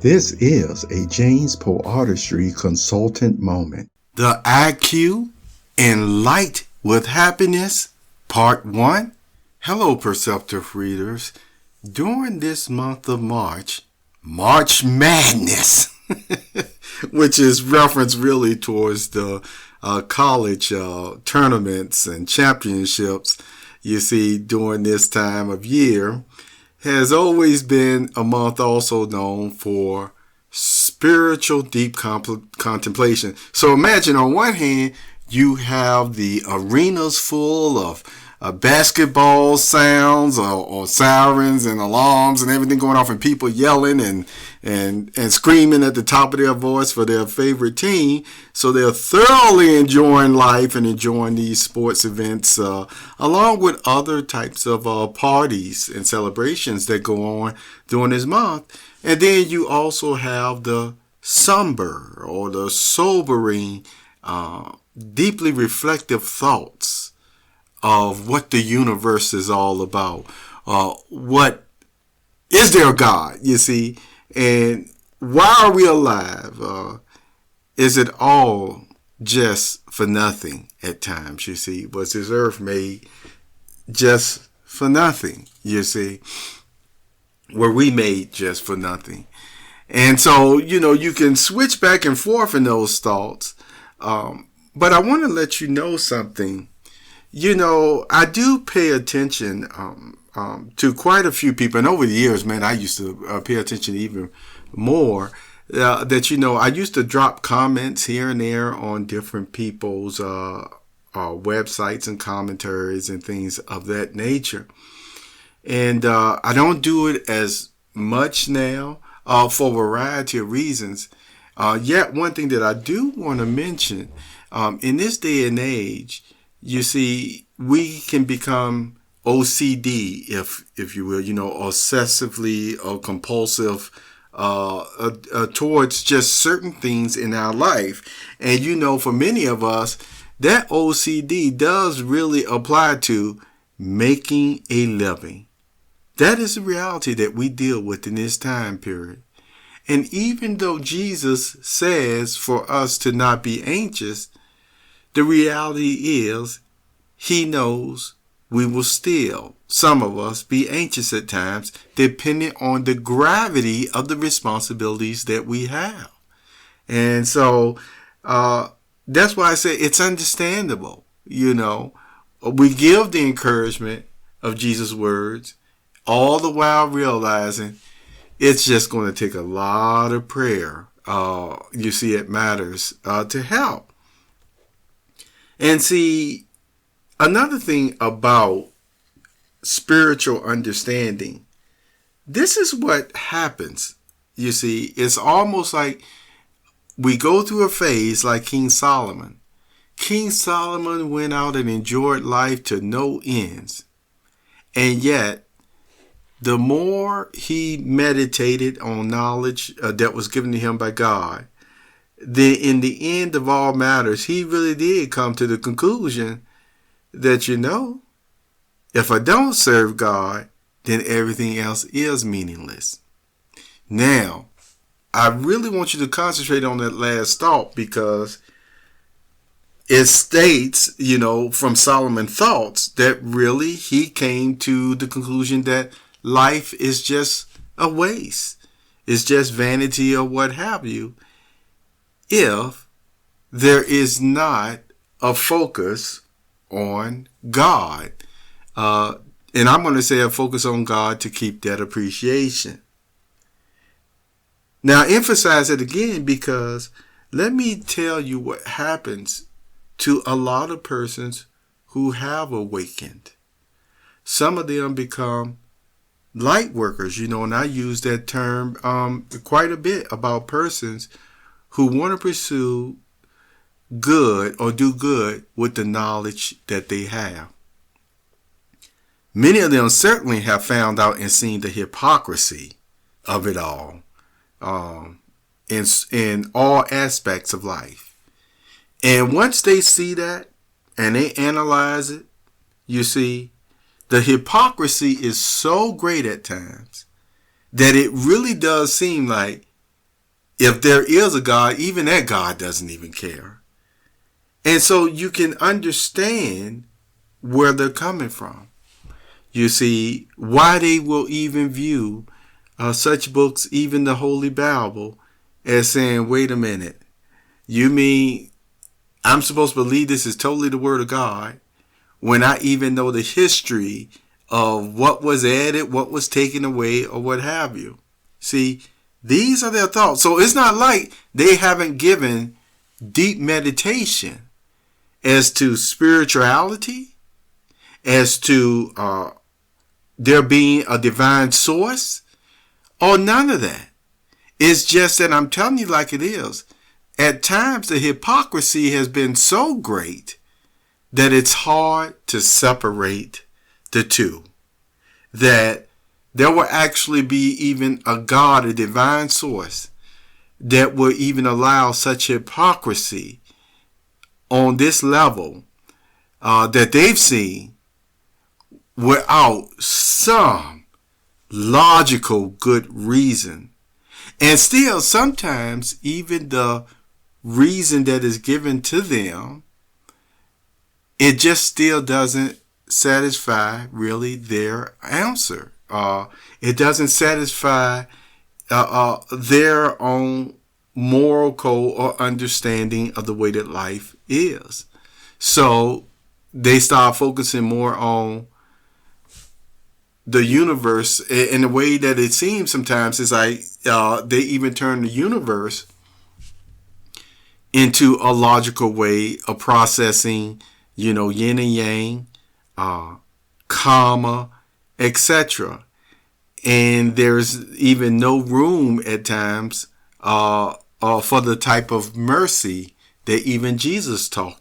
This is a James Poe Artistry Consultant Moment. The IQ and Light with Happiness, Part 1. Hello, Perceptive Readers. During this month of March Madness, which is reference really towards the college tournaments and championships you see during this time of year, has always been a month also known for spiritual deep contemplation. So imagine on one hand, you have the arenas full of basketball sounds or sirens and alarms and everything going off, and people yelling and screaming at the top of their voice for their favorite team. So they're thoroughly enjoying life and enjoying these sports events along with other types of parties and celebrations that go on during this month. And then you also have the somber or the sobering, deeply reflective thoughts of what the universe is all about. What is there a God, you see? And why are we alive? Is it all just for nothing at times, you see? Was this earth made just for nothing, you see? Were we made just for nothing? And so, you can switch back and forth in those thoughts. But I want to let you know something. I do pay attention to quite a few people. And over the years, man, I used to pay attention even more. I used to drop comments here and there on different people's websites and commentaries and things of that nature. And I don't do it as much now for a variety of reasons. Yet one thing that I do want to mention, in this day and age, you see, we can become OCD, if you will, obsessively or compulsive towards just certain things in our life. And, for many of us, that OCD does really apply to making a living. That is the reality that we deal with in this time period. And even though Jesus says for us to not be anxious, the reality is he knows we will still, some of us, be anxious at times, depending on the gravity of the responsibilities that we have. And so that's why I say it's understandable. We give the encouragement of Jesus' words, all the while realizing it's just going to take a lot of prayer. It matters to help. And see, another thing about spiritual understanding, this is what happens. You see, it's almost like we go through a phase like King Solomon. King Solomon went out and enjoyed life to no ends. And yet, the more he meditated on knowledge that was given to him by God, then in the end of all matters, he really did come to the conclusion that, if I don't serve God, then everything else is meaningless. Now, I really want you to concentrate on that last thought, because it states, from Solomon's thoughts, that really he came to the conclusion that life is just a waste. It's just vanity or what have you, if there is not a focus on God. And I'm going to say a focus on God to keep that appreciation. Now, I emphasize it again because let me tell you what happens to a lot of persons who have awakened. Some of them become light workers, and I use that term quite a bit about persons who want to pursue good or do good with the knowledge that they have. Many of them certainly have found out and seen the hypocrisy of it all in all aspects of life. And once they see that and they analyze it, you see, the hypocrisy is so great at times that it really does seem like if there is a God, even that God doesn't even care. And so you can understand where they're coming from. You see, why they will even view such books, even the Holy Bible, as saying, wait a minute, you mean I'm supposed to believe this is totally the Word of God when I even know the history of what was added, what was taken away, or what have you? See, these are their thoughts. So it's not like they haven't given deep meditation as to spirituality, as to there being a divine source, or none of that. It's just that I'm telling you like it is. At times, the hypocrisy has been so great that it's hard to separate the two. That there will actually be even a God, a divine source, that will even allow such hypocrisy on this level that they've seen without some logical good reason. And still, sometimes even the reason that is given to them, it just still doesn't satisfy really their answer. It doesn't satisfy their own moral code or understanding of the way that life is. So they start focusing more on the universe in a way that it seems sometimes is like they even turn the universe into a logical way of processing, yin and yang, karma, etc. And there's even no room at times for the type of mercy that even Jesus talked